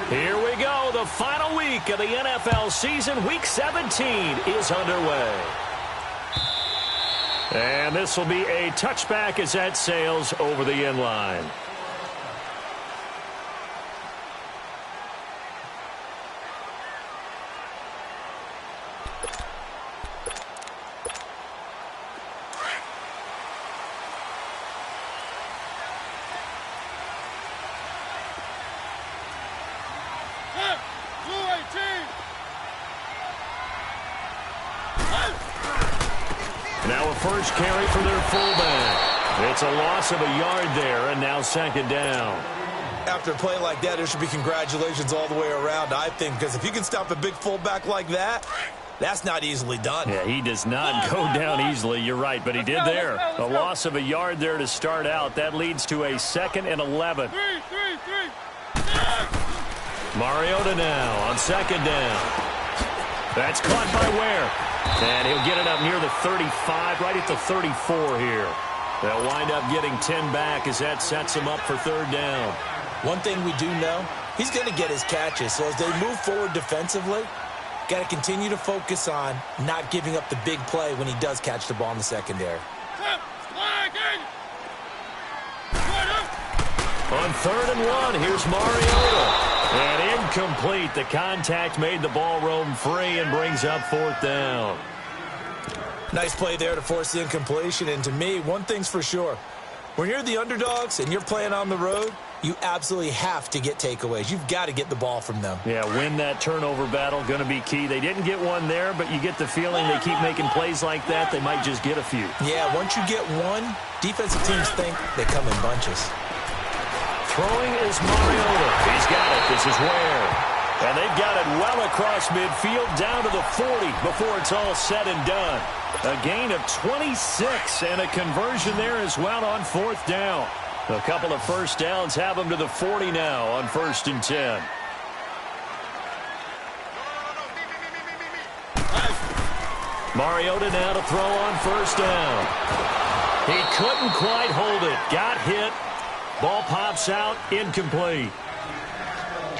Here we go. The final week of the NFL season. Week 17 is underway. And this will be a touchback as that sails over the end line. Now a first carry for their fullback. It's a loss of a yard there, and now second down. After a play like that, there should be congratulations all the way around, I think, because if you can stop a big fullback like that, that's not easily done. Yeah, he does not go down easily. You're right, but he did there. A loss of a yard there to start out. That leads to a 2nd and 11. Mariota now on second down. That's caught by Ware. And he'll get it up near the 35, right at the 34 here. They'll wind up getting 10 back as that sets him up for third down. One thing we do know, he's going to get his catches. So as they move forward defensively, got to continue to focus on not giving up the big play when he does catch the ball in the secondary. On 3rd and 1, here's Mariota. And incomplete. The contact made the ball roam free and brings up 4th down. Nice play there to force the incompletion. And to me, one thing's for sure. When you're the underdogs and you're playing on the road, you absolutely have to get takeaways. You've got to get the ball from them. Yeah, win that turnover battle, going to be key. They didn't get one there, but you get the feeling they keep making plays like that, they might just get a few. Yeah, once you get one, defensive teams think they come in bunches. Throwing is Mariota. He's got it. This is Ware. And they've got it well across midfield down to the 40 before it's all said and done. A gain of 26 and a conversion there as well on 4th down. A couple of first downs have them to the 40 now on 1st and 10. Mariota now to throw on 1st down. He couldn't quite hold it. Got hit. Ball pops out, incomplete.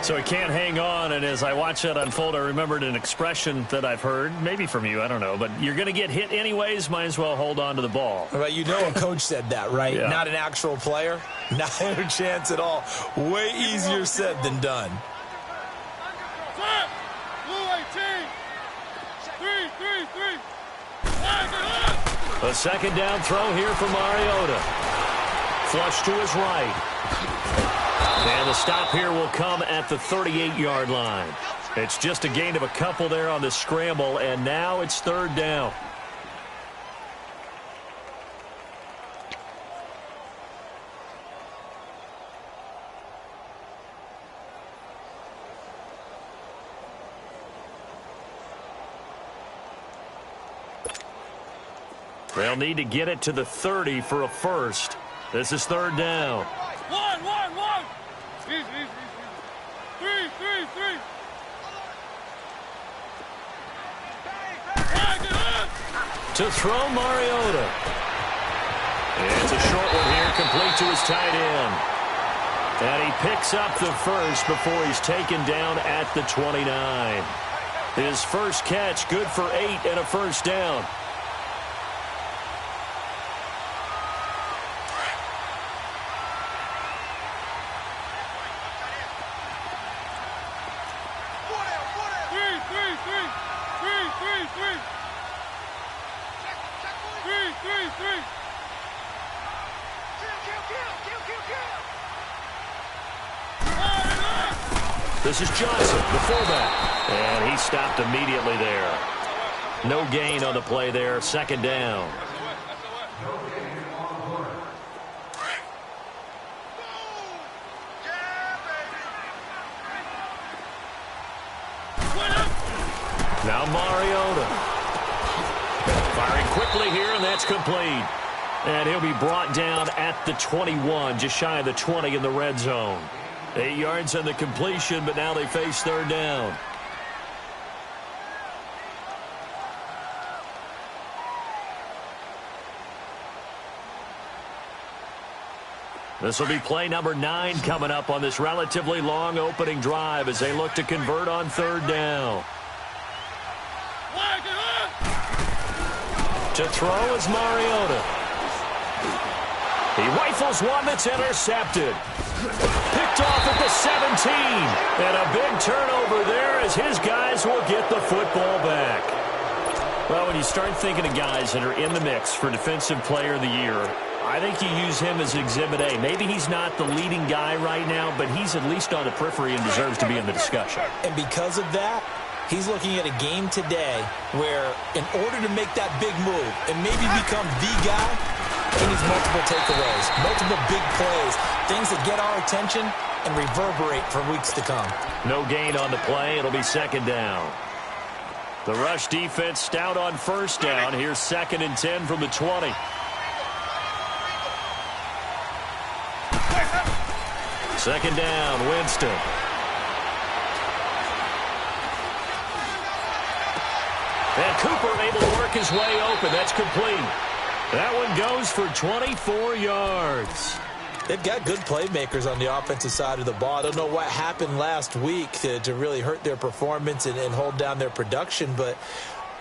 So he can't hang on, and as I watch that unfold, I remembered an expression that I've heard, maybe from you, I don't know, but you're going to get hit anyways, might as well hold on to the ball. Well, you know a coach said that, right? Yeah. Not an actual player. Not a chance at all. Way easier said than done. A 2nd down throw here for Mariota. Flush to his right. And the stop here will come at the 38-yard line. It's just a gain of a couple there on the scramble, and now it's 3rd down. They'll need to get it to the 30 for a first. This is 3rd down. One. Easy. 3. To throw Mariota. It's a short one here, complete to his tight end. And he picks up the first before he's taken down at the 29. His first catch, good for 8 and a first down. This is Johnson, the fullback. And he stopped immediately there. No gain on the play there. 2nd down. Now Mariota. Firing quickly here, and that's complete. And he'll be brought down at the 21, just shy of the 20 in the red zone. 8 yards on the completion, but now they face 3rd down. This will be play number 9 coming up on this relatively long opening drive as they look to convert on third down. To throw is Mariota. He rifles one that's intercepted. Picked off at the 17. And a big turnover there as his guys will get the football back. Well, when you start thinking of guys that are in the mix for Defensive Player of the Year, I think you use him as Exhibit A. Maybe he's not the leading guy right now, but he's at least on the periphery and deserves to be in the discussion. And because of that, he's looking at a game today where in order to make that big move and maybe become the guy, he needs multiple takeaways, multiple big plays, things that get our attention and reverberate for weeks to come. No gain on the play. It'll be second down. The rush defense stout on first down. Here's 2nd and 10 from the 20. Second down, Winston. And Cooper able to work his way open. That's complete. That one goes for 24 yards. They've got good playmakers on the offensive side of the ball. I don't know what happened last week to really hurt their performance and hold down their production, but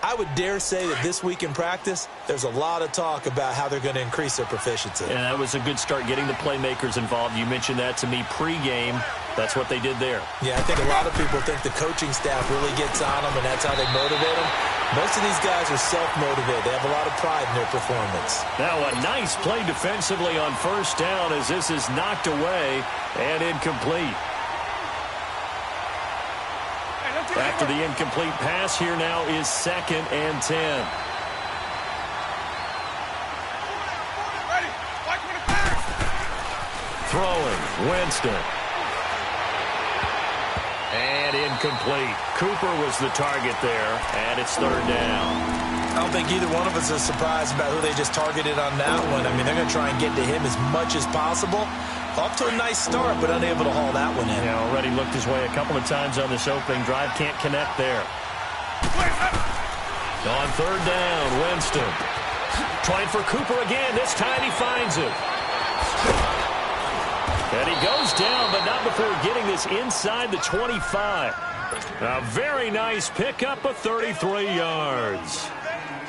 I would dare say that this week in practice, there's a lot of talk about how they're going to increase their proficiency. And that was a good start getting the playmakers involved. You mentioned that to me pregame. That's what they did there. Yeah, I think a lot of people think the coaching staff really gets on them, and that's how they motivate them. Most of these guys are self-motivated. They have a lot of pride in their performance. Now a nice play defensively on first down as this is knocked away and incomplete. After the incomplete pass, here now is 2nd and 10. Throwing, Winston. And incomplete. Cooper was the target there, and it's third down. I don't think either one of us is surprised about who they just targeted on that one. I mean, they're going to try and get to him as much as possible. Off to a nice start, but unable to haul that one in. Yeah, already looked his way a couple of times on this opening drive. Can't connect there. On third down, Winston. Trying for Cooper again. This time he finds it. And he goes down, but not before getting this inside the 25. A very nice pickup of 33 yards.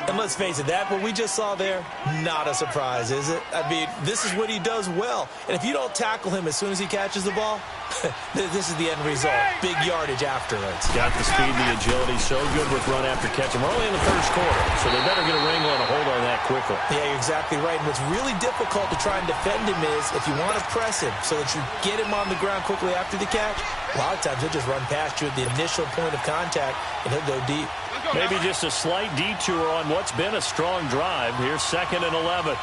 And let's face it, that what we just saw there, not a surprise, is it? I mean, this is what he does well. And if you don't tackle him as soon as he catches the ball, this is the end result. Big yardage afterwards. Got the speed, the agility, so good with run after catch. And we're only in the first quarter, so they better get a wrangle and a hold on that quickly. Yeah, you're exactly right. And what's really difficult to try and defend him is if you want to press him so that you get him on the ground quickly after the catch, a lot of times he'll just run past you at the initial point of contact, and he'll go deep. Maybe just a slight detour on what's been a strong drive. Here's 2nd and 11.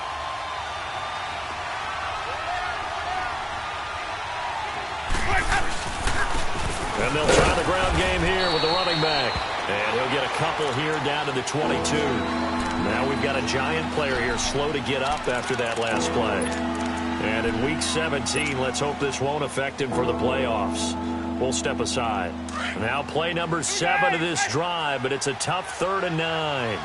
And they'll try the ground game here with the running back. And he'll get a couple here down to the 22. Now we've got a Giant player here slow to get up after that last play. And in Week 17, let's hope this won't affect him for the playoffs. We'll step aside. Now play number 7 of this drive, but it's a tough 3rd and 9.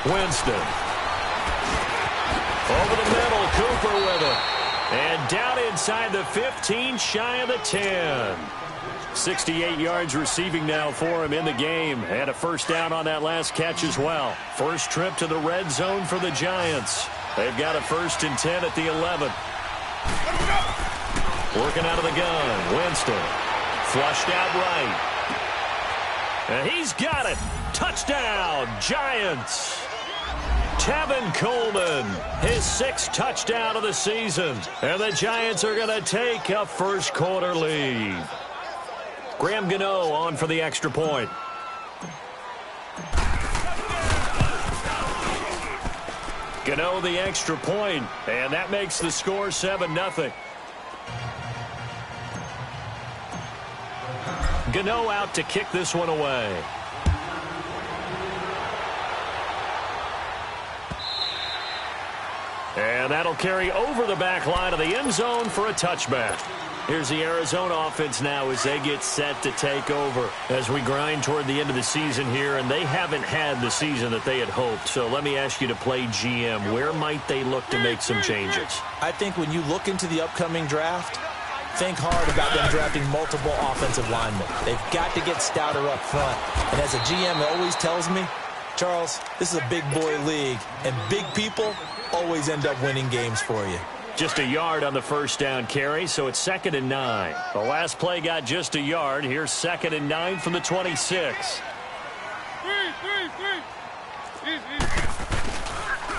Winston. Over the middle, Cooper with it. And down inside the 15, shy of the 10. 68 yards receiving now for him in the game. And a first down on that last catch as well. First trip to the red zone for the Giants. They've got a 1st and 10 at the 11. Working out of the gun, Winston. Flushed out right. And he's got it. Touchdown, Giants. Tevin Coleman, his 6th touchdown of the season. And the Giants are going to take a first quarter lead. Graham Gano on for the extra point. Gano the extra point, and that makes the score 7-0. Gano out to kick this one away. And that'll carry over the back line of the end zone for a touchback. Here's the Arizona offense now as they get set to take over as we grind toward the end of the season here, and they haven't had the season that they had hoped. So let me ask you to play GM. Where might they look to make some changes? I think when you look into the upcoming draft, think hard about them drafting multiple offensive linemen. They've got to get stouter up front. And as a GM always tells me, Charles, this is a big boy league, and big people always end up winning games for you. Just a yard on the first down carry, so it's 2nd and 9. The last play got just a yard. Here's 2nd and 9 from the 26.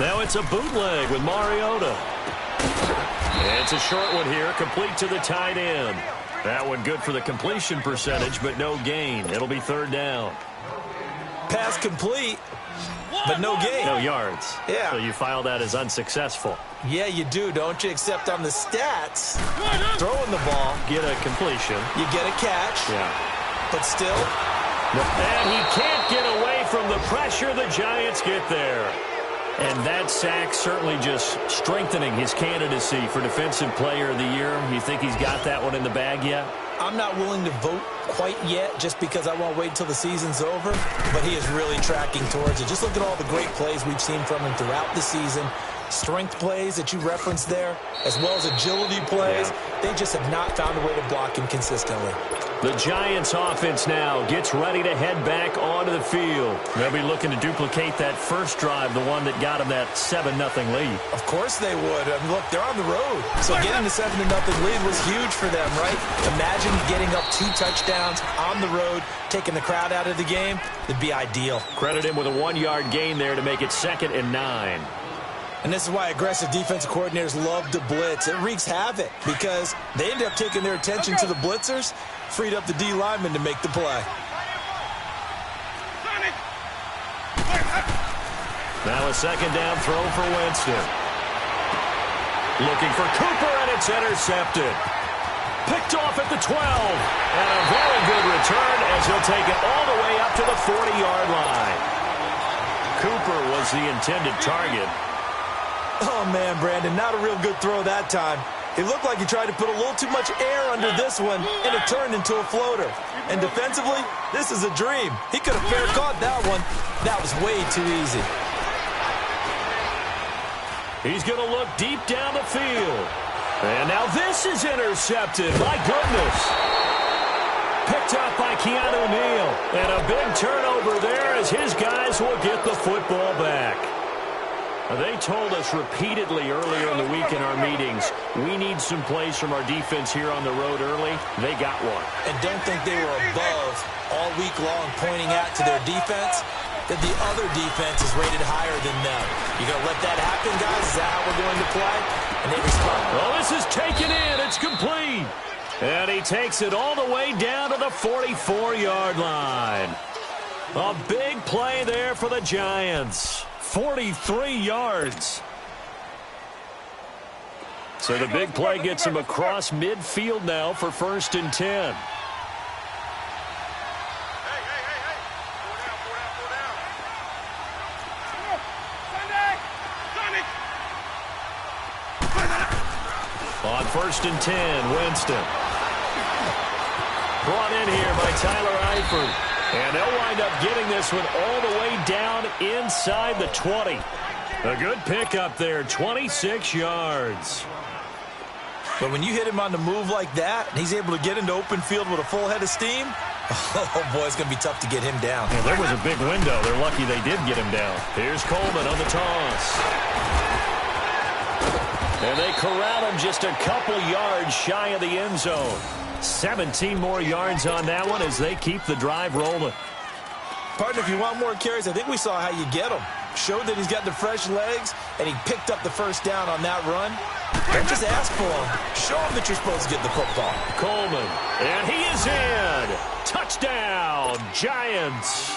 Now it's a bootleg with Mariota. It's a short one here, complete to the tight end. That one good for the completion percentage, but no gain. It'll be 3rd down. Pass complete, but no gain. No yards. Yeah. So you file that as unsuccessful. Yeah, you do, don't you? Except on the stats, throwing the ball, Get a completion. you get a catch, Yeah. but still, And he can't get away from the pressure. The Giants get there. And that sack certainly just strengthening his candidacy for Defensive Player of the Year. You think he's got that one in the bag yet? I'm not willing to vote quite yet just because I won't wait until the season's over, but he is really tracking towards it. Just look at all the great plays we've seen from him throughout the season. Strength plays that you referenced there, as well as agility plays. Yeah. They just have not found a way to block him consistently. The Giants offense now gets ready to head back onto the field. They'll be looking to duplicate that first drive, the one that got them that 7-0 lead. Of course they would. I mean, look, they're on the road. So getting the 7-0 lead was huge for them, right? Imagine getting up 2 touchdowns on the road, taking the crowd out of the game. It'd be ideal. Credit him with a 1-yard gain there to make it 2nd and 9. And this is why aggressive defensive coordinators love to blitz. It wreaks havoc because they end up taking their attention to the blitzers, freed up the D lineman to make the play. Now a 2nd down throw for Winston. Looking for Cooper, and it's intercepted. Picked off at the 12. And a very good return as he'll take it all the way up to the 40-yard line. Cooper was the intended target. Oh, man, Brandon, not a real good throw that time. It looked like he tried to put a little too much air under this one, and it turned into a floater. And defensively, this is a dream. He could have fair caught that one. That was way too easy. He's going to look deep down the field. And now this is intercepted. My goodness. Picked up by Keanu Neal. And a big turnover there as his guys will get the football back. They told us repeatedly earlier in the week in our meetings, we need some plays from our defense here on the road early. They got one. And don't think they were above all week long pointing out to their defense that the other defense is rated higher than them. You going to let that happen, guys? Is that how we're going to play? And they respond. Oh, this is taken in. It's complete. And he takes it all the way down to the 44-yard line. A big play there for the Giants. 43 yards. So the big play gets him across midfield now for 1st and 10. On 1st and 10, Winston. Brought in here by Tyler Eifert. And they'll wind up getting this one all the way down inside the 20. A good pickup there, 26 yards. But when you hit him on the move like that, and he's able to get into open field with a full head of steam, oh, boy, it's going to be tough to get him down. Yeah, there was a big window. They're lucky they did get him down. Here's Coleman on the toss. And they corral him just a couple yards shy of the end zone. 17 more yards on that one as they keep the drive rolling. Partner, if you want more carries, I think we saw how you get him. Showed that he's got the fresh legs, and he picked up the first down on that run. Don't just ask for him. Show him that you're supposed to get the football. Coleman, and he is in. Touchdown, Giants.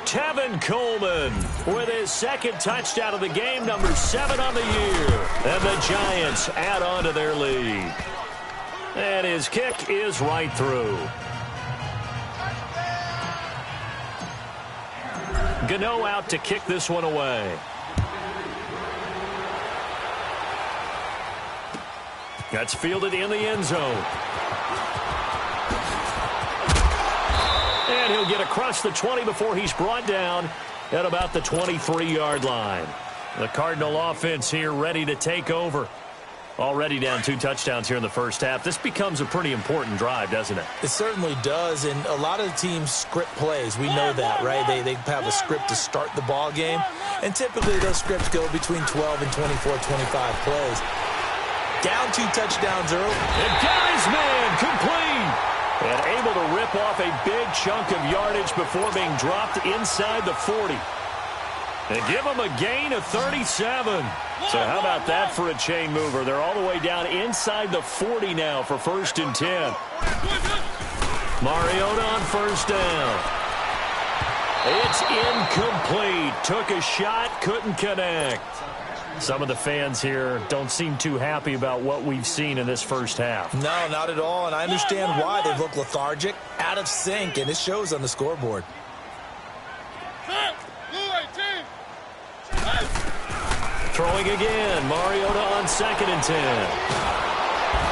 Tevin Coleman with his 2nd touchdown of the game, number 7 on the year. And the Giants add on to their lead. And his kick is right through. Gano out to kick this one away. That's fielded in the end zone. And he'll get across the 20 before he's brought down at about the 23-yard line. The Cardinal offense here ready to take over. Already down 2 touchdowns here in the first half. This becomes a pretty important drive, doesn't it? It certainly does, and a lot of the teams script plays. We know that, right? They have a script to start the ball game, and typically those scripts go between 12 and 24, 25 plays. Down 2 touchdowns early. And got his man complete. And able to rip off a big chunk of yardage before being dropped inside the 40. They give him a gain of 37. So how about that for a chain mover? They're all the way down inside the 40 now for 1st and 10. Mariota on 1st down. It's incomplete. Took a shot, couldn't connect. Some of the fans here don't seem too happy about what we've seen in this first half. No, not at all, and I understand why. They've looked lethargic, out of sync, and it shows on the scoreboard. Throwing again. Mariota on 2nd and 10.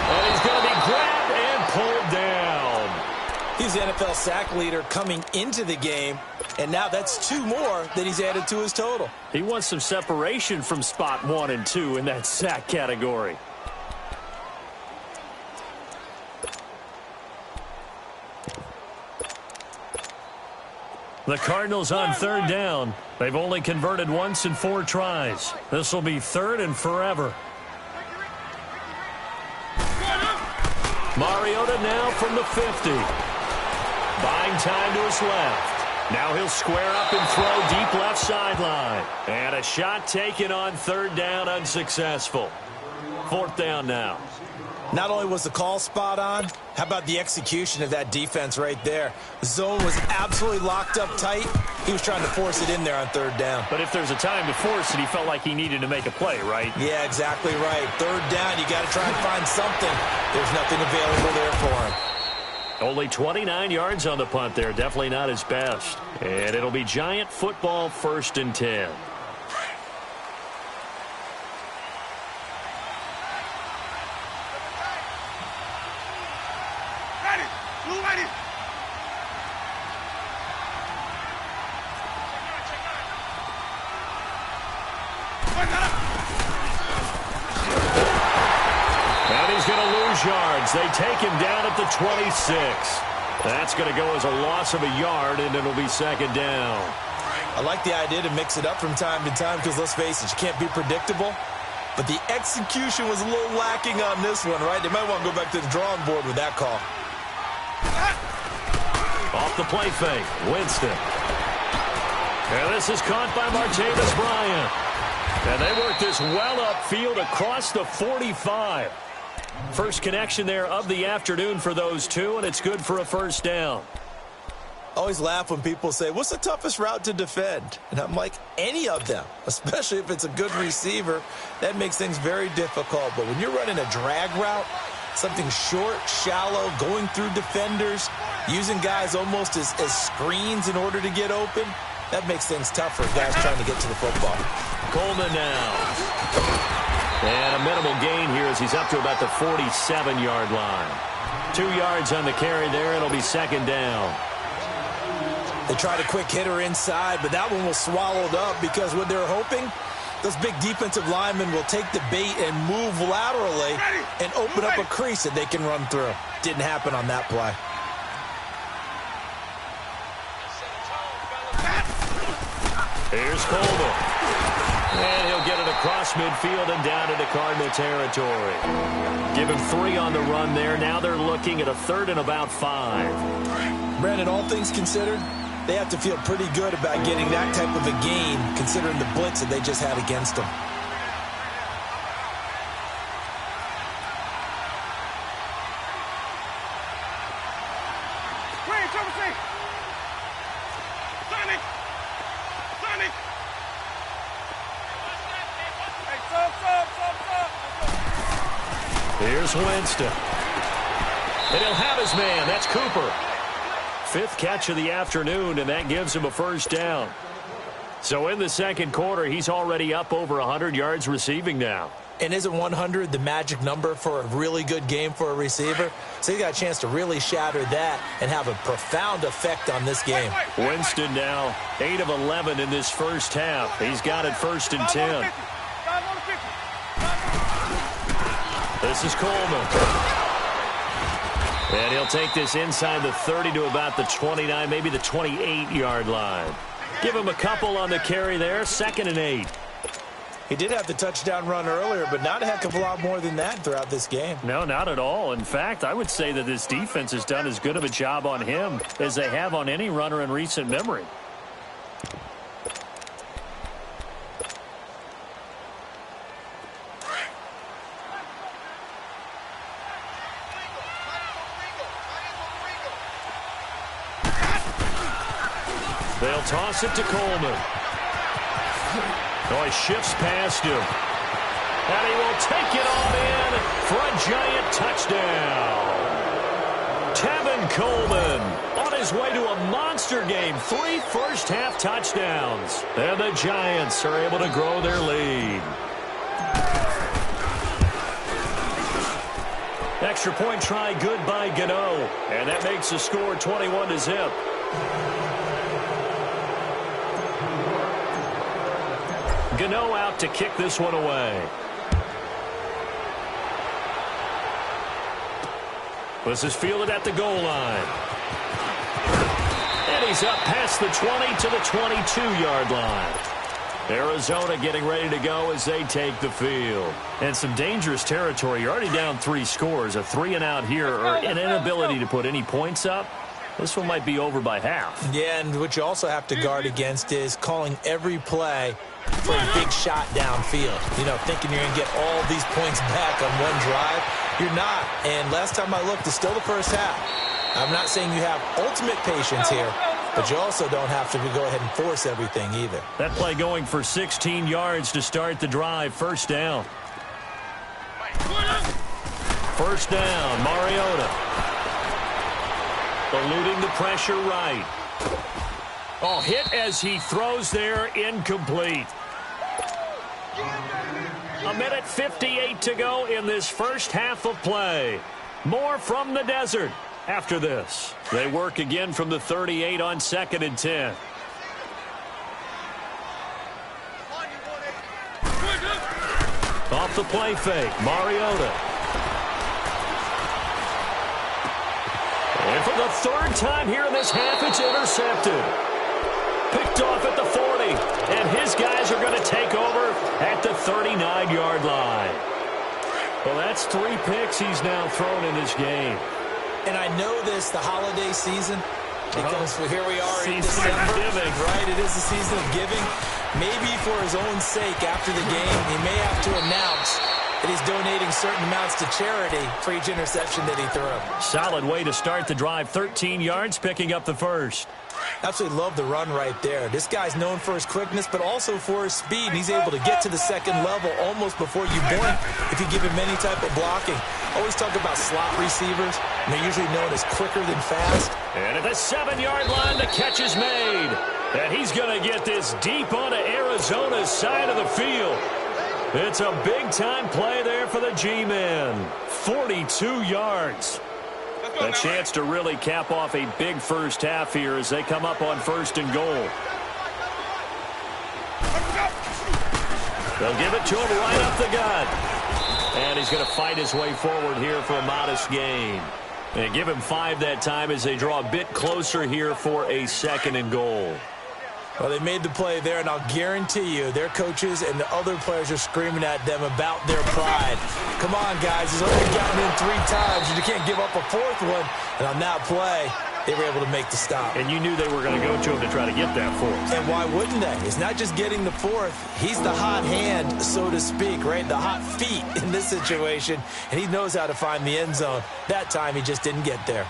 And he's going to be grabbed and pulled down. He's the NFL sack leader coming into the game, and now that's 2 more that he's added to his total. He wants some separation from spot 1 and 2 in that sack category. The Cardinals on 3rd down. They've only converted once in 4 tries. This will be 3rd and forever. Mariota now from the 50. Buying time to his left. Now he'll square up and throw deep left sideline. And a shot taken on 3rd down, unsuccessful. 4th down now. Not only was the call spot on, how about the execution of that defense right there? The zone was absolutely locked up tight. He was trying to force it in there on 3rd down. But if there's a time to force it, he felt like he needed to make a play, right? Yeah, exactly right. 3rd down, you got to try and find something. There's nothing available there for him. Only 29 yards on the punt there. Definitely not his best. And it'll be Giant football, 1st and 10. Yards. They take him down at the 26. That's going to go as a loss of a yard, and it'll be 2nd down. I like the idea to mix it up from time to time because, let's face it, you can't be predictable. But the execution was a little lacking on this one, right? They might want to go back to the drawing board with that call. Off the play fake, Winston. And this is caught by Martavis Bryant. And they work this well upfield across the 45. First connection there of the afternoon for those 2, and it's good for a 1st down. Always laugh when people say, what's the toughest route to defend? And I'm like, any of them, especially if it's a good receiver. That makes things very difficult. But when you're running a drag route, something short, shallow, going through defenders, using guys almost as screens in order to get open, that makes things tough for guys trying to get to the football. Coleman now. And a minimal gain here as he's up to about the 47-yard line. 2 yards on the carry there. It'll be 2nd down. They tried a quick hitter inside, but that one was swallowed up because what they're hoping, those big defensive linemen will take the bait and move laterally and open up a crease that they can run through. Didn't happen on that play. Here's Coleman. And he'll get it across midfield and down into Cardinal territory. Give him 3 on the run there. Now they're looking at a 3rd and about 5. Brandon, all things considered, they have to feel pretty good about getting that type of a gain considering the blitz that they just had against them. Here's Winston. And he'll have his man. That's Cooper. 5th catch of the afternoon, and that gives him a 1st down. So in the 2nd quarter, he's already up over 100 yards receiving now. And isn't 100 the magic number for a really good game for a receiver? So he got a chance to really shatter that and have a profound effect on this game. Winston now 8 of 11 in this first half. He's got it 1st and 10. This is Coleman. And he'll take this inside the 30 to about the 29, maybe the 28-yard line. Give him a couple on the carry there, 2nd and 8. He did have the touchdown run earlier, but not a heck of a lot more than that throughout this game. No, not at all. In fact, I would say that this defense has done as good of a job on him as they have on any runner in recent memory. They'll toss it to Coleman. Oh, he shifts past him. And he will take it on in for a giant touchdown. Tevin Coleman on his way to a monster game. 3 first-half touchdowns. And the Giants are able to grow their lead. Extra point try good by Gano. And that makes the score 21-0. Gano out to kick this one away. This is fielded at the goal line. And he's up past the 20 to the 22-yard line. Arizona getting ready to go as they take the field. And some dangerous territory. You're already down 3 scores. A 3-and-out here or an inability to put any points up. This one might be over by half. Yeah, and what you also have to guard against is calling every play for a big shot downfield. You know, thinking you're going to get all these points back on one drive. You're not. And last time I looked, it's still the first half. I'm not saying you have ultimate patience here, but you also don't have to go ahead and force everything either. That play going for 16 yards to start the drive. 1st down. 1st down, Mariota. Eluding the pressure right. Oh, hit as he throws there, incomplete. 1:58 to go in this first half of play. More from the desert after this. They work again from the 38 on 2nd and 10. Off the play fake, Mariota. And for the 3rd time here in this half, it's intercepted. Picked off at the 40, and his guys are going to take over at the 39-yard line. Well, that's 3 picks he's now thrown in this game. And I know this, the holiday season, because here we are in December, right? It is the season of giving. Maybe for his own sake, after the game, he may have to announce that he's donating certain amounts to charity for each interception that he threw. Solid way to start the drive. 13 yards, picking up the 1st. Absolutely love the run right there. This guy's known for his quickness, but also for his speed. He's able to get to the 2nd level almost before you blink if you give him any type of blocking. Always talk about slot receivers, and they're usually known as quicker than fast. And at the 7-yard line, the catch is made. And he's going to get this deep onto Arizona's side of the field. It's a big-time play there for the G-men. 42 yards. A chance to really cap off a big first half here as they come up on 1st and goal. They'll give it to him right up the gut. And he's going to fight his way forward here for a modest gain. And give him 5 that time as they draw a bit closer here for a 2nd and goal. Well, they made the play there, and I'll guarantee you their coaches and the other players are screaming at them about their pride. Come on, guys. He's only gotten in 3 times. You can't give up a 4th one. And on that play, they were able to make the stop. And you knew they were going to go to him to try to get that 4th. And why wouldn't they? It's not just getting the 4th. He's the hot hand, so to speak, right? The hot feet in this situation. And he knows how to find the end zone. That time, he just didn't get there.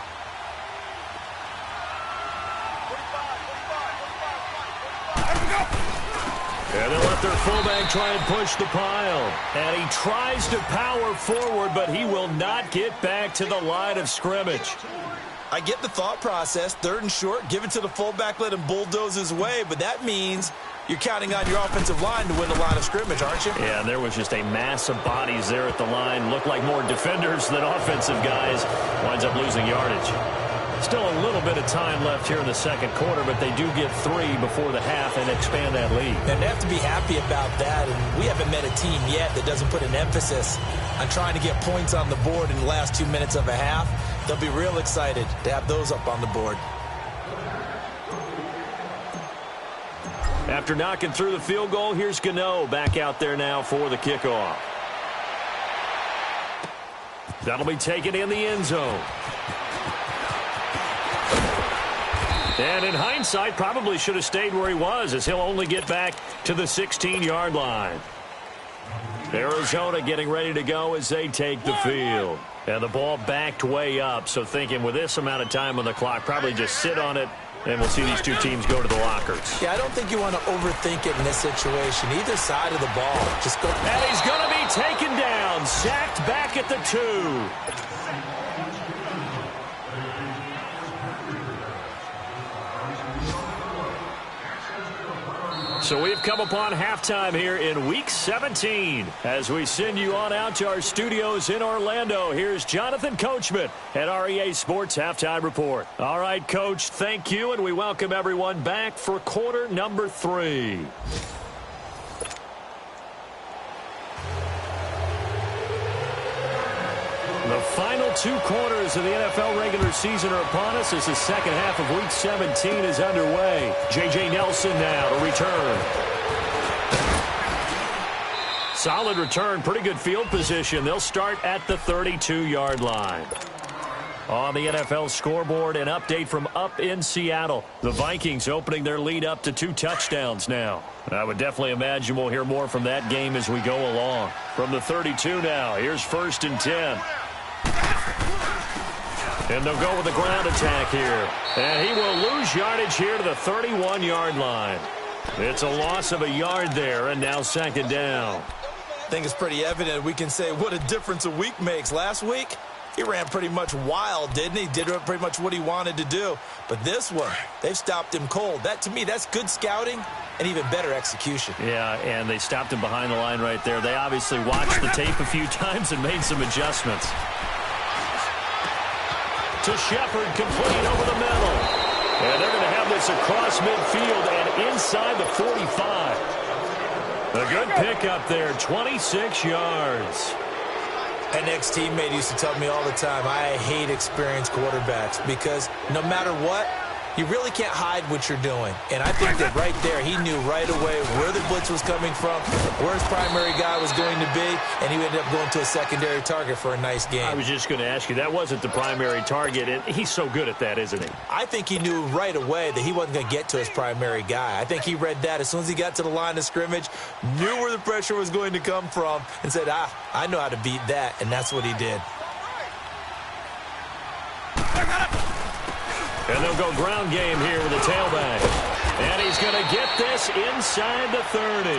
And they'll let their fullback try and push the pile. And he tries to power forward, but he will not get back to the line of scrimmage. I get the thought process. 3rd and short, give it to the fullback, let him bulldoze his way, but that means you're counting on your offensive line to win the line of scrimmage, aren't you? Yeah, there was just a mass of bodies there at the line. Looked like more defenders than offensive guys. Winds up losing yardage. Still a little bit of time left here in the second quarter, but they do get 3 before the half and expand that lead. And they have to be happy about that, and we haven't met a team yet that doesn't put an emphasis on trying to get points on the board in the last 2 minutes of a half. They'll be real excited to have those up on the board. After knocking through the field goal, here's Gano back out there now for the kickoff. That'll be taken in the end zone. And in hindsight, probably should have stayed where he was, as he'll only get back to the 16-yard line. Arizona getting ready to go as they take the field. And the ball backed way up, so thinking with this amount of time on the clock, probably just sit on it, and we'll see these two teams go to the lockers. Yeah, I don't think you want to overthink it in this situation. Either side of the ball, just go. And he's going to be taken down, sacked back at the 2. So we've come upon halftime here in Week 17. As we send you on out to our studios in Orlando, here's Jonathan Coachman at REA Sports Halftime Report. All right, Coach, thank you, and we welcome everyone back for quarter number 3. The final 2 quarters of the NFL regular season are upon us as the second half of Week 17 is underway. J.J. Nelson now to return. Solid return, pretty good field position. They'll start at the 32-yard line. On the NFL scoreboard, an update from up in Seattle. The Vikings opening their lead up to 2 touchdowns now. I would definitely imagine we'll hear more from that game as we go along. From the 32 now, here's 1st and 10. And they'll go with the ground attack here. And he will lose yardage here to the 31-yard line. It's a loss of a yard there, and now 2nd down. I think it's pretty evident. We can say what a difference a week makes. Last week, he ran pretty much wild, didn't he? Did pretty much what he wanted to do. But this one, they've stopped him cold. That, to me, that's good scouting and even better execution. Yeah, and they stopped him behind the line right there. They obviously watched the tape a few times and made some adjustments. To Shepard, complete over the middle. And they're going to have this across midfield and inside the 45. A good pickup there, 26 yards. An ex-teammate used to tell me all the time, I hate experienced quarterbacks because no matter what, you really can't hide what you're doing. And I think that right there, he knew right away where the blitz was coming from, where his primary guy was going to be, and he ended up going to a secondary target for a nice game. I was just going to ask you, that wasn't the primary target, and he's so good at that, isn't he? I think he knew right away that he wasn't going to get to his primary guy. I think he read that as soon as he got to the line of scrimmage, knew where the pressure was going to come from, and said, I know how to beat that, and that's what he did. And they'll go ground game here with a tailback. And he's going to get this inside the 30.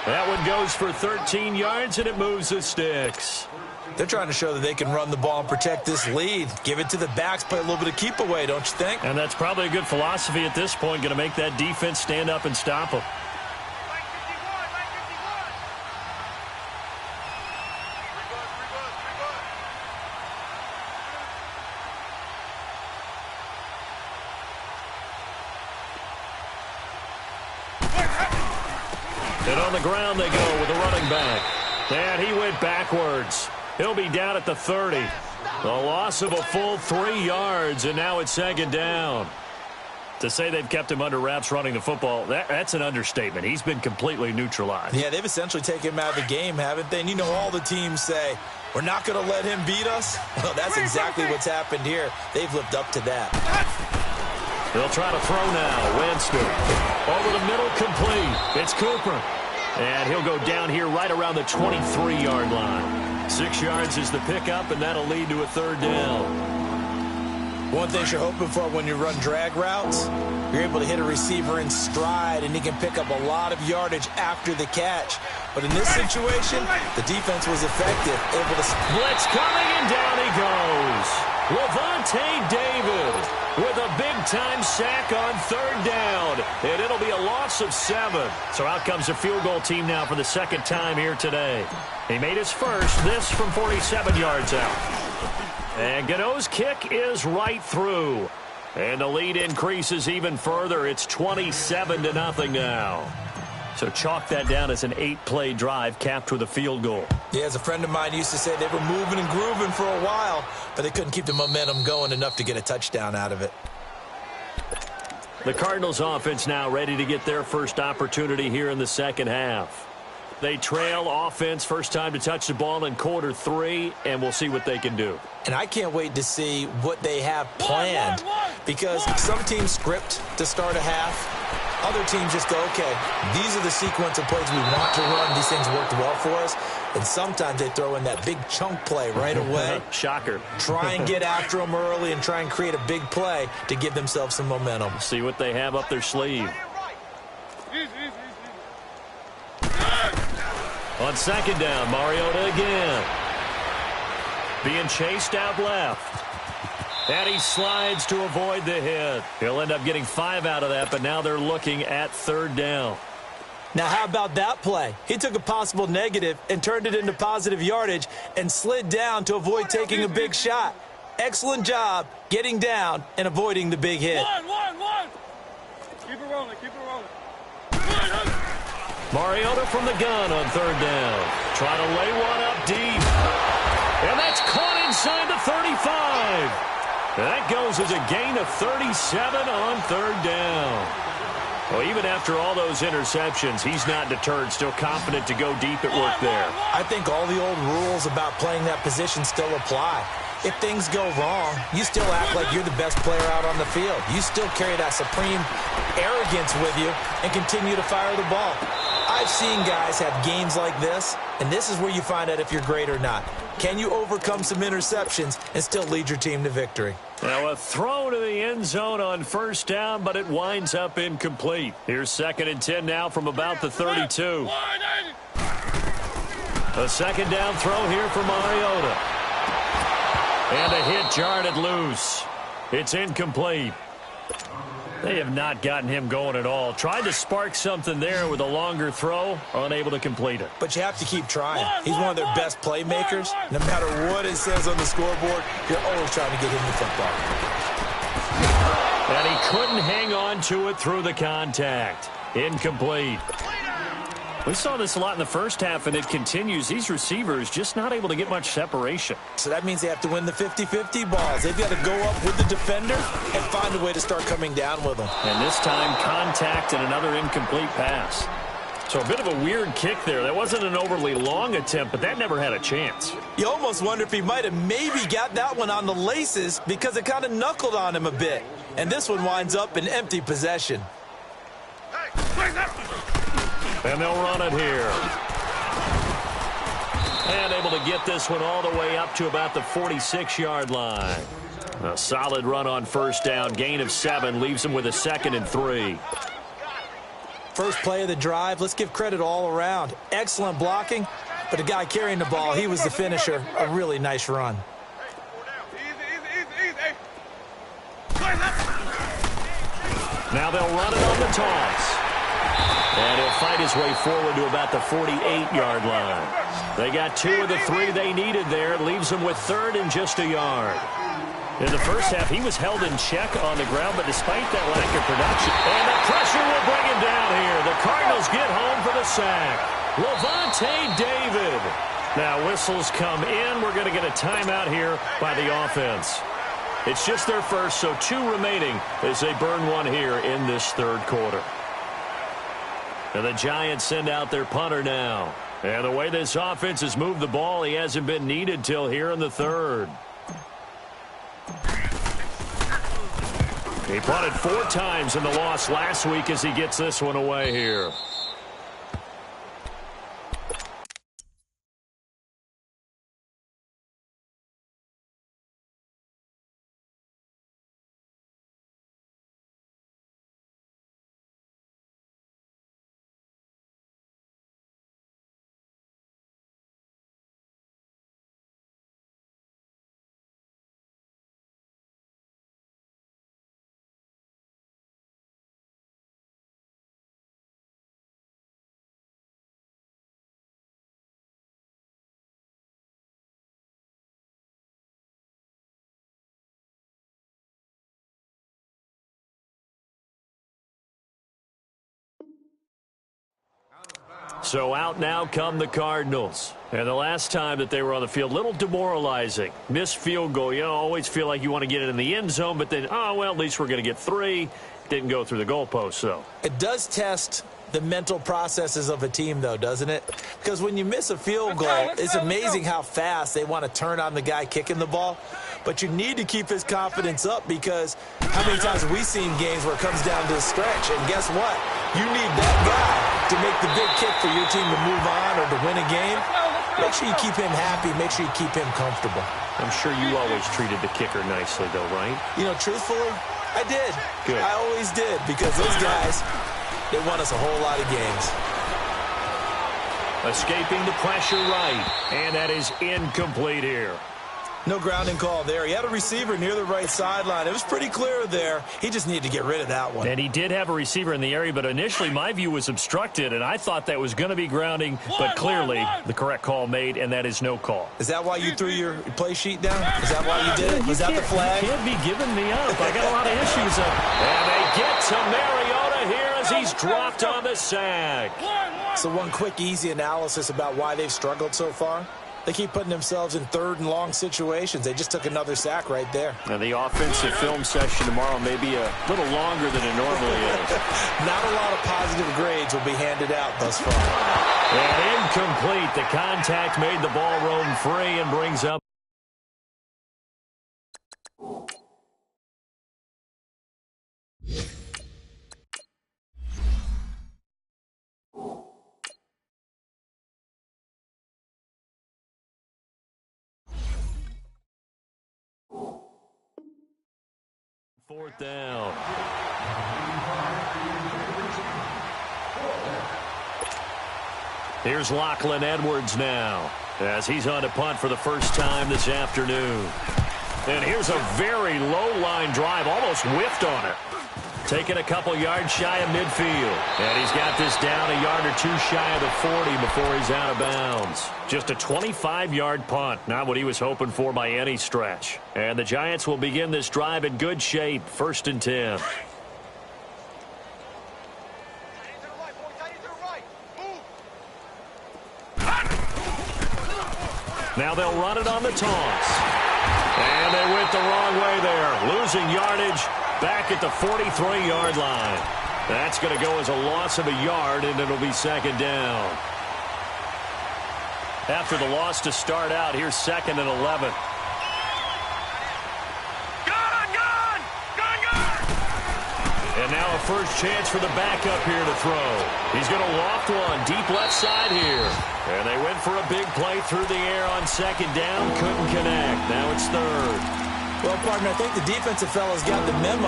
That one goes for 13 yards, and it moves the sticks. They're trying to show that they can run the ball and protect this lead. Give it to the backs, play a little bit of keep away, don't you think? And that's probably a good philosophy at this point, going to make that defense stand up and stop them. And on the ground they go with the running back. And he went backwards. He'll be down at the 30. The loss of a full 3 yards, and now it's 2nd down. To say they've kept him under wraps running the football, that's an understatement. He's been completely neutralized. Yeah, they've essentially taken him out of the game, haven't they? And you know all the teams say, we're not going to let him beat us. Well, that's exactly what's happened here. They've lived up to that. They'll try to throw now. Winston over the middle, complete. It's Cooper. And he'll go down here right around the 23-yard line. 6 yards is the pickup, and that'll lead to a 3rd down. One thing you're hoping for when you run drag routes, you're able to hit a receiver in stride, and he can pick up a lot of yardage after the catch. But in this situation, the defense was effective, able to... Blitz coming, and down he goes. Levante David with a big-time sack on third down, and it'll be a loss of 7. So out comes the field goal team now for the second time here today. He made his first, this from 47 yards out. And Gano's kick is right through. And the lead increases even further. It's 27-0 now. So chalk that down as an 8-play drive capped with a field goal. Yeah, as a friend of mine used to say, they were moving and grooving for a while, but they couldn't keep the momentum going enough to get a touchdown out of it. The Cardinals offense now ready to get their first opportunity here in the second half. They trail offense, first time to touch the ball in quarter 3, and we'll see what they can do. And I can't wait to see what they have planned, because some teams script to start a half. Other teams just go, okay, these are the sequence of plays we want to run. These things worked well for us. And sometimes they throw in that big chunk play right away. Shocker. Try and get after them early and try and create a big play to give themselves some momentum. See what they have up their sleeve. On second down, Mariota again. Being chased out left. And he slides to avoid the hit. He'll end up getting 5 out of that, but now they're looking at third down. Now, how about that play? He took a possible negative and turned it into positive yardage and slid down to avoid taking a big shot. Excellent job getting down and avoiding the big hit. One. Keep it rolling. Mariota from the gun on third down. Trying to lay one up deep. And that's caught inside the 35. That goes as a gain of 37 on third down. Well, even after all those interceptions, he's not deterred, still confident to go deep at work there. I think all the old rules about playing that position still apply. If things go wrong, you still act like you're the best player out on the field. You still carry that supreme arrogance with you and continue to fire the ball. I've seen guys have games like this, and this is where you find out if you're great or not. Can you overcome some interceptions and still lead your team to victory? Now a throw to the end zone on first down, but it winds up incomplete. Here's 2nd and 10 now from about the 32. A second down throw here for Mariota. And a hit jarred it loose. It's incomplete. They have not gotten him going at all. Tried to spark something there with a longer throw, unable to complete it. But you have to keep trying. He's one of their best playmakers. No matter what it says on the scoreboard, you're always trying to get him the football. And he couldn't hang on to it through the contact. Incomplete. We saw this a lot in the first half, and it continues. These receivers just not able to get much separation. So that means they have to win the 50-50 balls. They've got to go up with the defender and find a way to start coming down with them. And this time, contact and another incomplete pass. So a bit of a weird kick there. That wasn't an overly long attempt, but that never had a chance. You almost wonder if he might have maybe got that one on the laces because it kind of knuckled on him a bit. And this one winds up in empty possession. And they'll run it here. And able to get this one all the way up to about the 46-yard line. A solid run on first down. Gain of 7 leaves them with a 2nd and 3. First play of the drive. Let's give credit all around. Excellent blocking. But the guy carrying the ball, he was the finisher. A really nice run. Now they'll run it on the toss. And he'll fight his way forward to about the 48-yard line. They got 2 of the 3 they needed there. It leaves them with 3rd and just a yard. In the first half, he was held in check on the ground, but despite that lack of production, and the pressure will bring him down here. The Cardinals get home for the sack. Levante David. Now whistles come in. We're going to get a timeout here by the offense. It's just their first, so 2 remaining as they burn one here in this third quarter. And the Giants send out their punter now. And the way this offense has moved the ball, he hasn't been needed till here in the third. He punted 4 times in the loss last week as he gets this one away here. So out now come the Cardinals. And the last time that they were on the field, a little demoralizing. Missed field goal. You always feel like you want to get it in the end zone, but then, oh, well, at least we're going to get 3. Didn't go through the goalpost, though. It does test the mental processes of a team, though, doesn't it? Because when you miss a field goal, it's amazing how fast they want to turn on the guy kicking the ball. But you need to keep his confidence up, because how many times have we seen games where it comes down to the stretch? And guess what? You need that guy to make the big kick for your team to move on or to win a game. Make sure you keep him happy. Make sure you keep him comfortable. I'm sure you always treated the kicker nicely, though, right? You know, truthfully, I did. Good. I always did, because those guys, they won us a whole lot of games. Escaping the pressure right, and that is incomplete here. No grounding call there. He had a receiver near the right sideline. It was pretty clear there. He just needed to get rid of that one. And he did have a receiver in the area, but initially my view was obstructed, and I thought that was going to be grounding, but clearly the correct call made, and that is no call. Is that why you threw your play sheet down? Is that why you did it? Was that the flag? You can't be giving me up. I got a lot of issues up. And they get to Mariota here as he's dropped on the sack. So one quick, easy analysis about why they've struggled so far. They keep putting themselves in third and long situations. They just took another sack right there. And the offensive film session tomorrow may be a little longer than it normally is. Not a lot of positive grades will be handed out thus far. And incomplete. The contact made the ball roam free and brings up. Fourth down. Here's Lachlan Edwards now, as he's on to punt for the first time this afternoon. And here's a very low line drive, almost whiffed on it. Taking a couple yards shy of midfield. And he's got this down a yard or 2 shy of the 40 before he's out of bounds. Just a 25-yard punt, not what he was hoping for by any stretch. And the Giants will begin this drive in good shape, 1st and 10. Now they'll run it on the toss. And they went the wrong way there, losing yardage. Back at the 43-yard line. That's going to go as a loss of a yard, and it'll be 2nd down. After the loss to start out, here's 2nd and 11. And now a first chance for the backup here to throw. He's going to loft one deep left side here. And they went for a big play through the air on 2nd down. Couldn't connect. Now it's 3rd. Well, partner, I think the defensive fellas got the memo,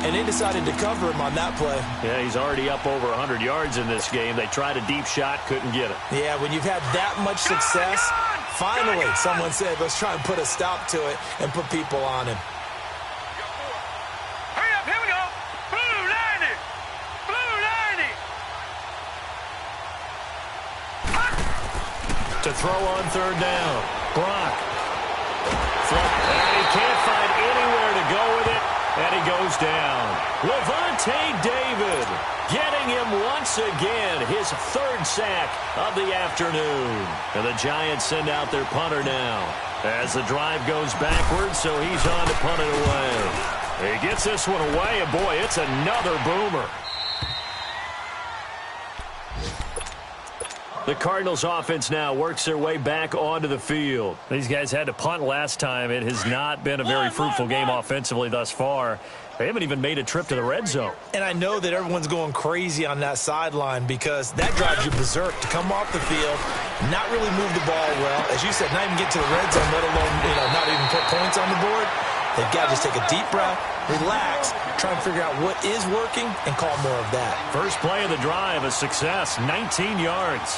and they decided to cover him on that play. Yeah, he's already up over 100 yards in this game. They tried a deep shot, couldn't get it. Yeah, when you've had that much success, finally someone said, let's try and put a stop to it and put people on him. Hurry up, here we go. Blue 90. Blue 90. To throw on 3rd down. Brock. And he can't find anywhere to go with it, and he goes down. Levante David getting him once again, his 3rd sack of the afternoon. And the Giants send out their punter now as the drive goes backwards, so he's on to punt it away. He gets this one away, and boy, it's another boomer. The Cardinals offense now works their way back onto the field. These guys had to punt last time. It has not been a very fruitful game offensively thus far. They haven't even made a trip to the red zone. And I know that everyone's going crazy on that sideline because that drives you berserk to come off the field, not really move the ball well. As you said, not even get to the red zone, let alone, not even put points on the board. They've got to just take a deep breath, relax, try and figure out what is working, and call more of that. First play of the drive, a success, 19 yards.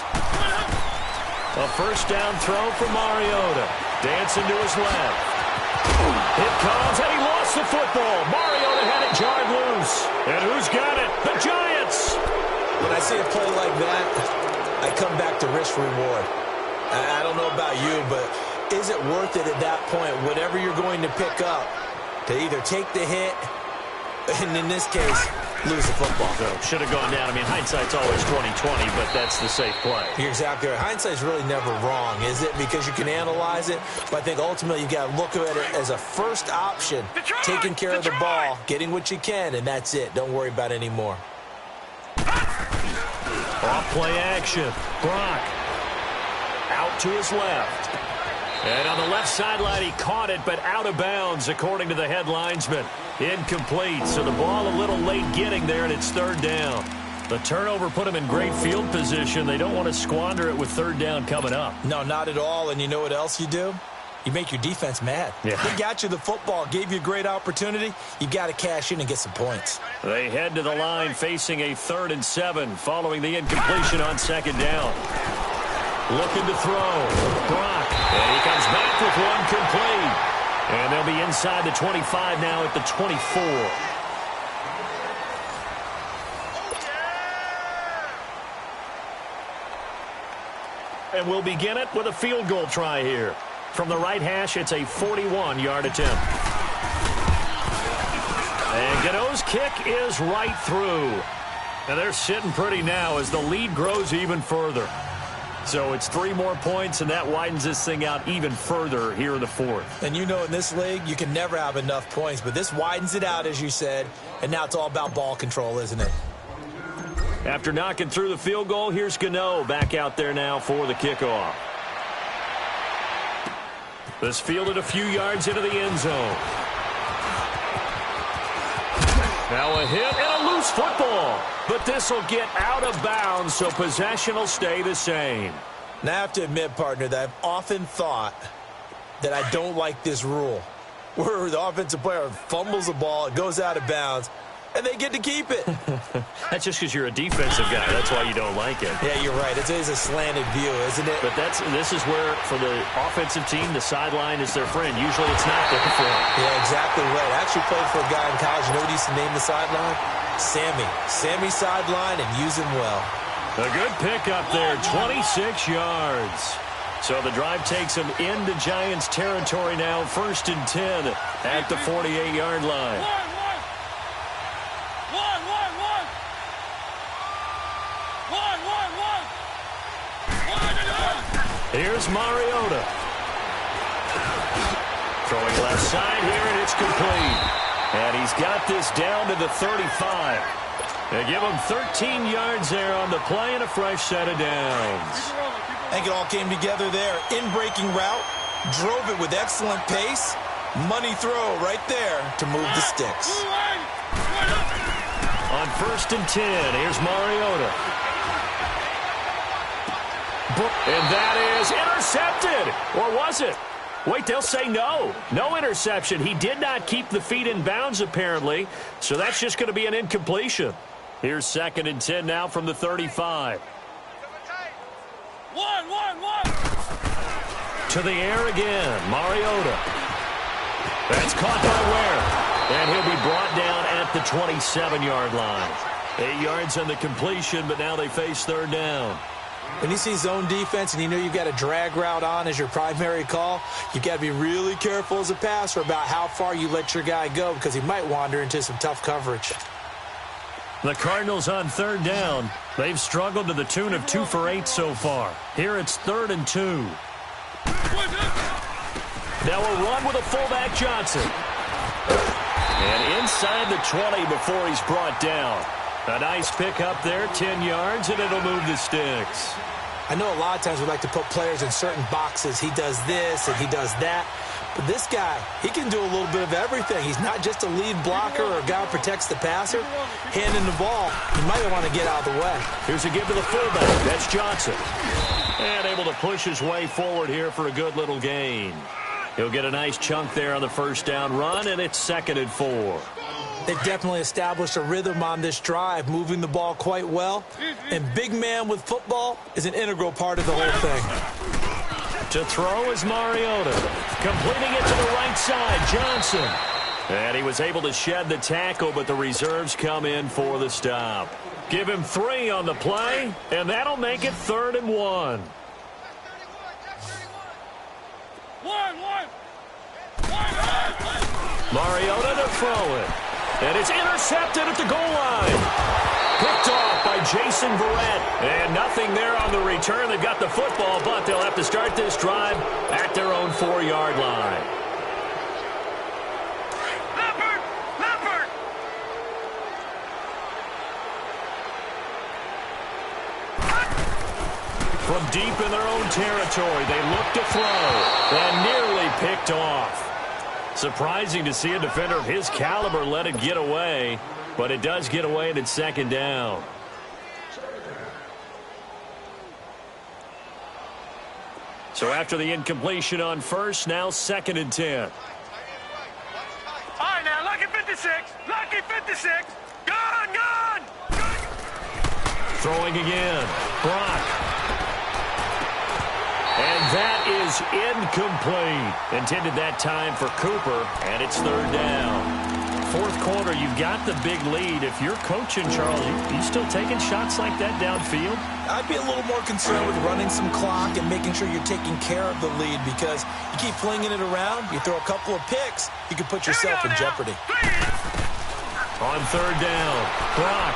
A first down throw for Mariota. Dancing to his left. It comes, and he lost the football. Mariota had it jarred loose. And who's got it? The Giants! When I see a play like that, I come back to risk-reward. I don't know about you, but is it worth it at that point, whatever you're going to pick up, to either take the hit, and in this case, lose the football. So should have gone down. I mean, hindsight's always 20/20, but that's the safe play. You're exactly right. Hindsight's really never wrong, is it? Because you can analyze it, but I think ultimately you got to look at it as a first option, taking care of the ball, getting what you can, and that's it. Don't worry about it anymore. Off play action. Brock out to his left. And on the left sideline, he caught it, but out of bounds, according to the head linesman. Incomplete, so the ball a little late getting there, and it's third down. The turnover put him in great field position. They don't want to squander it with third down coming up. No, not at all, and you know what else you do? You make your defense mad. Yeah. They got you the football, gave you a great opportunity. You got to cash in and get some points. They head to the line facing a 3rd and 7 following the incompletion on second down. Looking to throw. Brock. And he comes back with one complete. And they'll be inside the 25 now at the 24. And we'll begin it with a field goal try here. From the right hash, it's a 41-yard attempt. And Gano's kick is right through. And they're sitting pretty now as the lead grows even further. So it's 3 more points, and that widens this thing out even further here in the 4th. And you know in this league, you can never have enough points, but this widens it out, as you said, and now it's all about ball control, isn't it? After knocking through the field goal, here's Gano back out there now for the kickoff. This fielded a few yards into the end zone. Now a hit and a loose football. But this will get out of bounds, so possession will stay the same. Now I have to admit, partner, that I've often thought that I don't like this rule, where the offensive player fumbles the ball, it goes out of bounds, and they get to keep it. That's just because you're a defensive guy. That's why you don't like it. Yeah, you're right. It is a slanted view, isn't it? But this is where, for the offensive team, the sideline is their friend. Usually it's not their friend. Yeah, exactly right. I actually played for a guy in college. You know what he used to name the sideline? Sammy. Sammy sideline, and use him well. A good pickup there, 26 yards. So the drive takes him into Giants territory now, 1st and 10 at the 48-yard line. Here's Mariota. Throwing left side here, and it's complete. And he's got this down to the 35. They give him 13 yards there on the play and a fresh set of downs. I think it all came together there. In-breaking route, drove it with excellent pace. Money throw right there to move the sticks. On 1st and 10, here's Mariota. And that is intercepted. Or was it? Wait, they'll say no. No interception. He did not keep the feet in bounds, apparently. So that's just going to be an incompletion. Here's 2nd and 10 now from the 35. To the air again. Mariota. That's caught by Ware. And he'll be brought down at the 27-yard line. 8 yards on the completion, but now they face 3rd down. When you see zone defense and you know you've got a drag route on as your primary call, you've got to be really careful as a passer about how far you let your guy go because he might wander into some tough coverage. The Cardinals on 3rd down. They've struggled to the tune of 2 for 8 so far. Here it's 3rd and 2. Now a run with a fullback Johnson. And inside the 20 before he's brought down. A nice pick up there, 10 yards, and it'll move the sticks. I know a lot of times we like to put players in certain boxes. He does this and he does that. But this guy, he can do a little bit of everything. He's not just a lead blocker or a guy who protects the passer. Handing the ball, you might want to get out of the way. Here's a give to the fullback. That's Johnson. And able to push his way forward here for a good little gain. He'll get a nice chunk there on the 1st down run, and it's 2nd and 4. They've definitely established a rhythm on this drive, moving the ball quite well. And big man with football is an integral part of the whole thing. To throw is Mariota. Completing it to the right side, Johnson. And he was able to shed the tackle, but the reserves come in for the stop. Give him 3 on the play, and that'll make it 3rd and 1. Mariota to throw it. And it's intercepted at the goal line. Picked off by Jason Verrett. And nothing there on the return. They've got the football, but they'll have to start this drive at their own 4-yard line. From deep in their own territory, they look to throw and nearly picked off. Surprising to see a defender of his caliber let it get away, but it does get away and it's second down. So after the incompletion on first, now 2nd and 10. All right, now, lucky 56. Lucky 56. Gone. Throwing again. Brock. And that is incomplete. Intended that time for Cooper, and it's 3rd down. 4th quarter, you've got the big lead. If you're coaching, Charles, you still taking shots like that downfield? I'd be a little more concerned with running some clock and making sure you're taking care of the lead, because you keep flinging it around, you throw a couple of picks, you could put yourself in jeopardy. On 3rd down, Brock.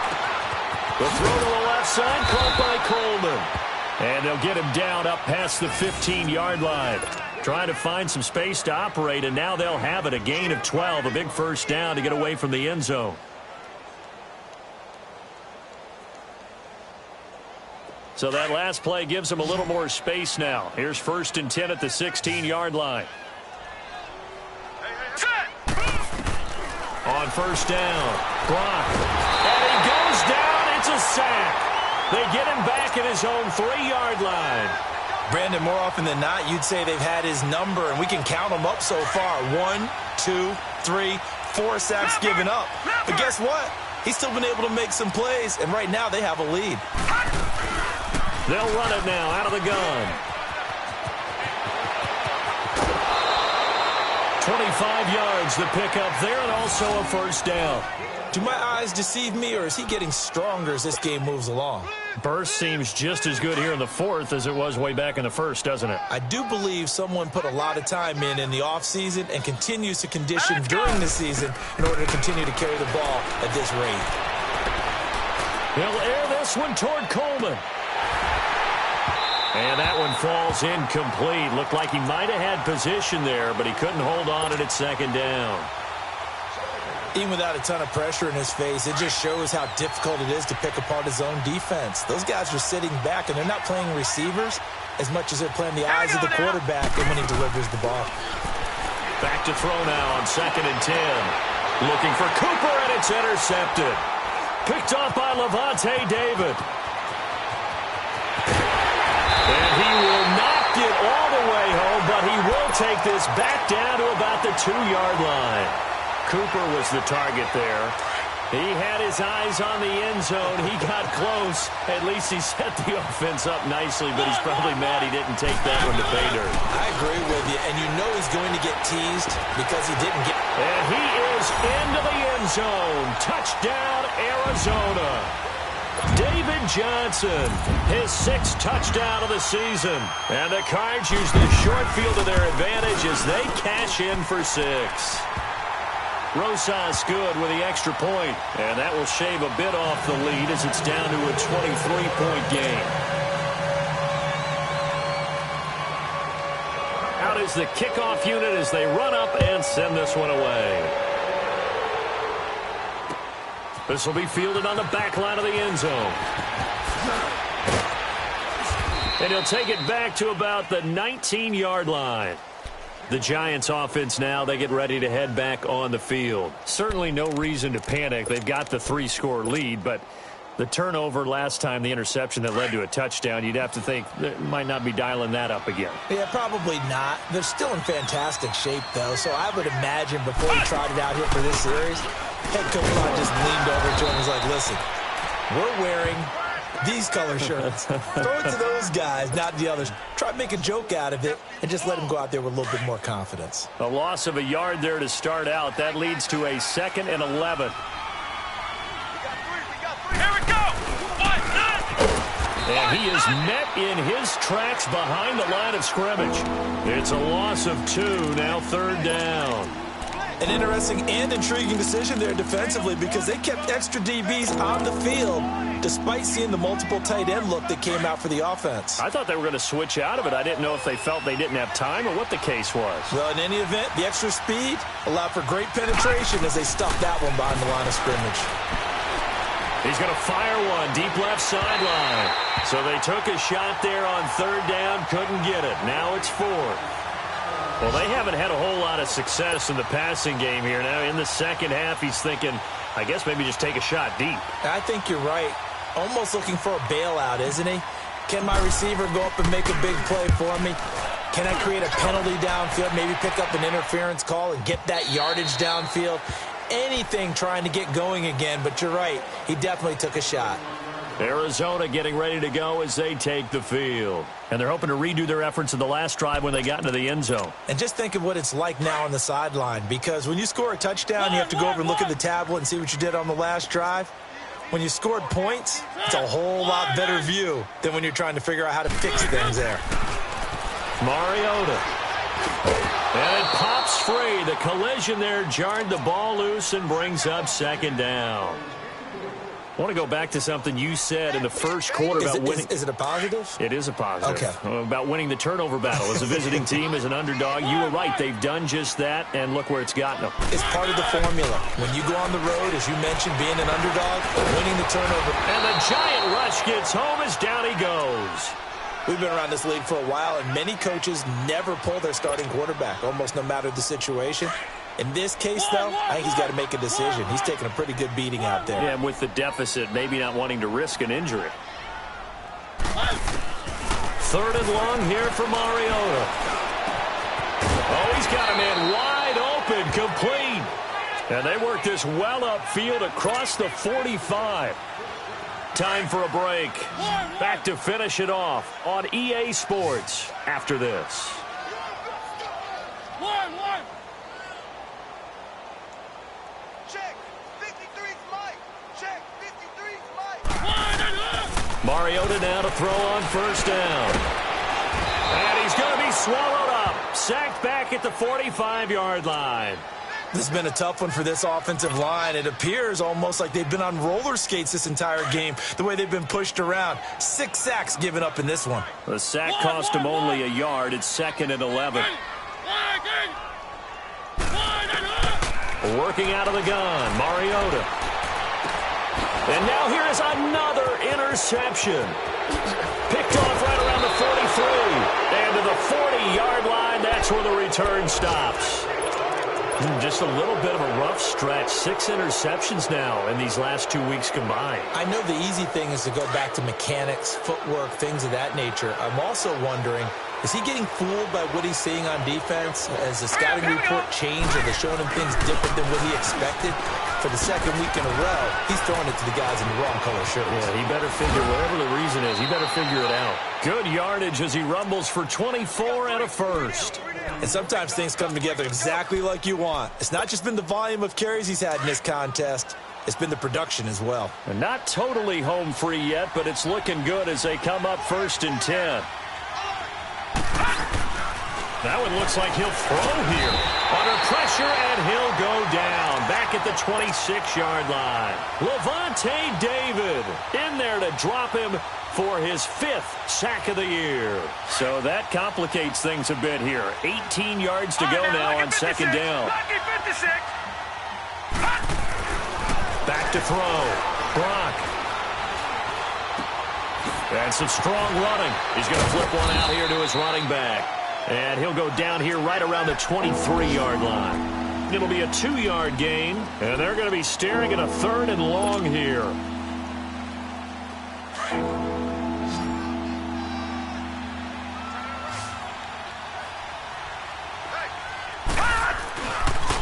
The throw to the left side, caught by Coleman. And they'll get him down up past the 15-yard line. Trying to find some space to operate, and now they'll have it. A gain of 12, a big 1st down to get away from the end zone. So that last play gives them a little more space now. Here's 1st and 10 at the 16-yard line. On 1st down, Brock. And he goes down. It's a sack. They get him back at his own 3-yard line. Brandon, more often than not, you'd say they've had his number, and we can count them up so far. 1, 2, 3, 4 sacks given up. But guess what? He's still been able to make some plays, and right now they have a lead. They'll run it now out of the gun. 25 yards the pickup there, and also a 1st down. Do my eyes deceive me, or is he getting stronger as this game moves along? Burst seems just as good here in the 4th as it was way back in the 1st, doesn't it? I do believe someone put a lot of time in the offseason and continues to condition during the season in order to continue to carry the ball at this rate. He'll air this one toward Coleman. And that one falls incomplete. Looked like he might have had position there, but he couldn't hold on it at 2nd down. Even without a ton of pressure in his face, it just shows how difficult it is to pick apart his own defense. Those guys are sitting back, and they're not playing receivers as much as they're playing the eyes of the quarterback and when he delivers the ball. Back to throw now on 2nd and 10. Looking for Cooper, and it's intercepted. Picked off by Levante David. And he will not get all the way home, but he will take this back down to about the 2-yard line. Cooper was the target there. He had his eyes on the end zone. He got close. At least he set the offense up nicely, but he's probably mad he didn't take that one to pay dirt. I agree with you, and you know he's going to get teased because he didn't get... And he is into the end zone. Touchdown, Arizona. David Johnson, his 6th touchdown of the season. And the Cards use the short field to their advantage as they cash in for 6. Rosas good with the extra point, and that will shave a bit off the lead as it's down to a 23-point game. Out is the kickoff unit as they run up and send this one away. This will be fielded on the back line of the end zone. And he'll take it back to about the 19-yard line. The Giants offense now, they get ready to head back on the field. Certainly no reason to panic. They've got the 3-score lead, but the turnover last time, the interception that led to a touchdown, you'd have to think they might not be dialing that up again. Yeah, probably not. They're still in fantastic shape, though, so I would imagine before he trotted out here for this series, head coach just leaned over to him and was like, listen, we're wearing these color shirts. Throw it to those guys, not the others. Try to make a joke out of it and just let them go out there with a little bit more confidence. A loss of a yard there to start out. That leads to a 2nd and 11. Here we go. And he is met in his tracks behind the line of scrimmage. It's a loss of 2, now 3rd down. An interesting and intriguing decision there defensively because they kept extra DBs on the field despite seeing the multiple tight end look that came out for the offense. I thought they were going to switch out of it. I didn't know if they felt they didn't have time or what the case was. Well, in any event, the extra speed allowed for great penetration as they stuffed that one behind the line of scrimmage. He's going to fire one deep left sideline. So they took a shot there on third down, couldn't get it. Now it's fourth. Well, they haven't had a whole lot of success in the passing game here. Now in the second half, he's thinking, I guess maybe just take a shot deep. I think you're right. Almost looking for a bailout, isn't he? Can my receiver go up and make a big play for me? Can I create a penalty downfield, maybe pick up an interference call and get that yardage downfield? Anything trying to get going again, but you're right. He definitely took a shot. Arizona getting ready to go as they take the field. And they're hoping to redo their efforts in the last drive when they got into the end zone. And just think of what it's like now on the sideline, because when you score a touchdown, you have to go over and look at the tablet and see what you did on the last drive. When you scored points, it's a whole lot better view than when you're trying to figure out how to fix things there. Mariota. And it pops free. The collision there jarred the ball loose and brings up second down. I want to go back to something you said in the first quarter about winning. Is it a positive? It is a positive. Okay. About winning the turnover battle. As a visiting team, as an underdog, you were right. They've done just that, and look where it's gotten them. It's part of the formula. When you go on the road, as you mentioned, being an underdog, winning the turnover. And the giant rush gets home as down he goes. We've been around this league for a while, and many coaches never pull their starting quarterback, almost no matter the situation. In this case, though, I think he's got to make a decision. He's taking a pretty good beating out there. Yeah, and with the deficit, maybe not wanting to risk an injury. Third and long here for Mariota. Oh, he's got a man wide open, complete. And they work this well upfield across the 45. Time for a break. Back to finish it off on EA Sports after this. Mariota now to throw on first down. And he's going to be swallowed up. Sacked back at the 45-yard line. This has been a tough one for this offensive line. It appears almost like they've been on roller skates this entire game, the way they've been pushed around. 6 sacks given up in this one. The sack cost him only a yard. It's 2nd and 11. Working out of the gun, Mariota. And now here is another interception. Picked off right around the 43. And to the 40-yard line, that's where the return stops. Just a little bit of a rough stretch. 6 interceptions now in these last 2 weeks combined. I know the easy thing is to go back to mechanics, footwork, things of that nature. I'm also wondering, is he getting fooled by what he's seeing on defense? Has the scouting report changed? Are they showing him things different than what he expected? For the second week in a row, he's throwing it to the guys in the wrong color shirts. Yeah, he better figure, whatever the reason is, he better figure it out. Good yardage as he rumbles for 24 and a first. And sometimes things come together exactly like you want. It's not just been the volume of carries he's had in this contest. It's been the production as well. And not totally home free yet, but it's looking good as they come up 1st and 10. That one looks like he'll throw here. Under pressure, and he'll go down. Back at the 26-yard line. Levante David in there to drop him for his 5th sack of the year. So that complicates things a bit here. 18 yards to go now on 2nd down. Back to throw. Brock. And some strong running. He's going to flip one out here to his running back. And he'll go down here right around the 23-yard line. It'll be a 2-yard gain, and they're going to be staring at a 3rd and long here.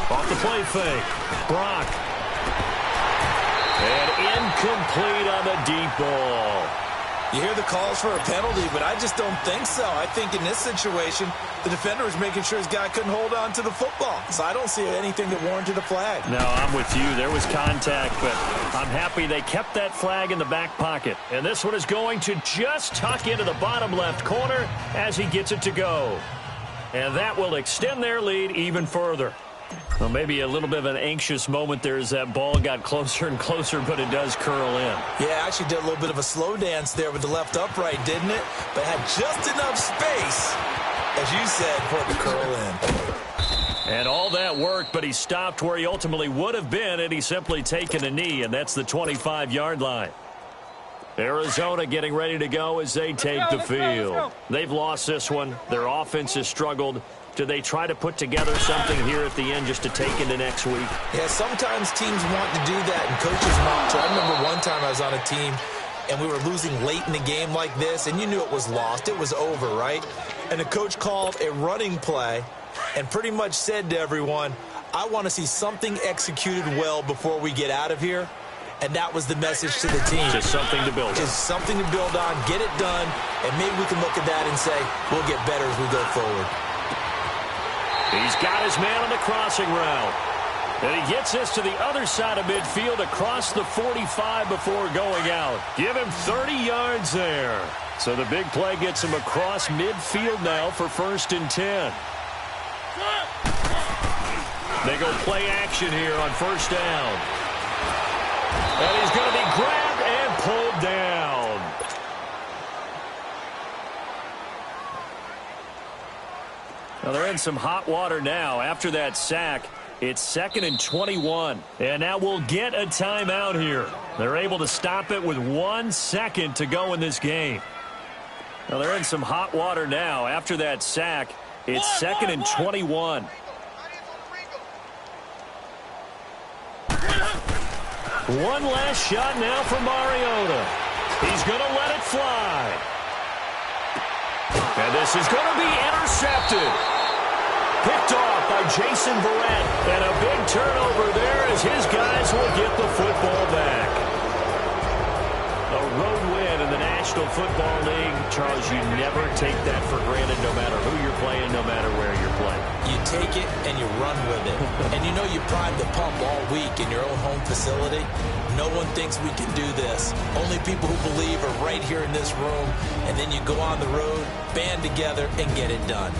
Off the play fake. Brock. And incomplete on the deep ball. You hear the calls for a penalty, but I just don't think so. I think in this situation, the defender was making sure his guy couldn't hold on to the football. So I don't see anything that warranted a flag. No, I'm with you. There was contact, but I'm happy they kept that flag in the back pocket. And this one is going to just tuck into the bottom left corner as he gets it to go. And that will extend their lead even further. Well, maybe a little bit of an anxious moment there as that ball got closer and closer, but it does curl in. Yeah, actually did a little bit of a slow dance there with the left upright, didn't it? But had just enough space, as you said, for it to curl in. And all that worked, but he stopped where he ultimately would have been, and he's simply taken a knee, and that's the 25-yard line. Arizona getting ready to go as they take the field. They've lost this one. Their offense has struggled. Do they try to put together something here at the end just to take into next week? Yeah, sometimes teams want to do that, and coaches want to. I remember one time I was on a team, and we were losing late in the game like this, and you knew it was lost. It was over, right? And the coach called a running play and pretty much said to everyone, I want to see something executed well before we get out of here. And that was the message to the team. Just something to build on. Just something to build on, get it done, and maybe we can look at that and say, we'll get better as we go forward. He's got his man on the crossing route. And he gets this to the other side of midfield across the 45 before going out. Give him 30 yards there. So the big play gets him across midfield now for 1st and 10. They go play action here on 1st down. And he's going to be grabbed and pulled down. Well, they're in some hot water now. After that sack, it's 2nd and 21. And now we'll get a timeout here. They're able to stop it with 1 second to go in this game. Well, they're in some hot water now. After that sack, it's 2nd and 21. One last shot now for Mariota. He's going to let it fly. And this is going to be intercepted. Picked off by Jason Verrett. And a big turnover there as his guys will get the football back. A road win in the National Football League. Charles, you never take that for granted no matter who you're playing, no matter where you're playing. You take it and you run with it. And you know you prime the pump all week in your own home facility. No one thinks we can do this. Only people who believe are right here in this room. And then you go on the road, band together, and get it done.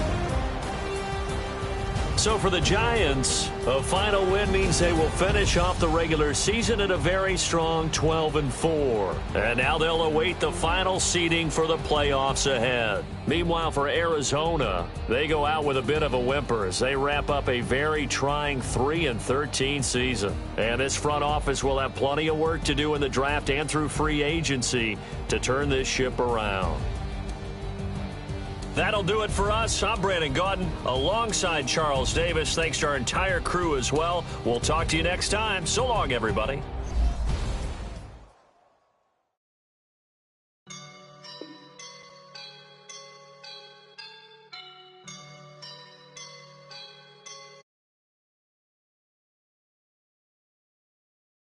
So for the Giants, a final win means they will finish off the regular season at a very strong 12-4. And now they'll await the final seeding for the playoffs ahead. Meanwhile, for Arizona, they go out with a bit of a whimper as they wrap up a very trying 3-13 season. And this front office will have plenty of work to do in the draft and through free agency to turn this ship around. That'll do it for us. I'm Brandon Gaudin alongside Charles Davis. Thanks to our entire crew as well. We'll talk to you next time. So long, everybody.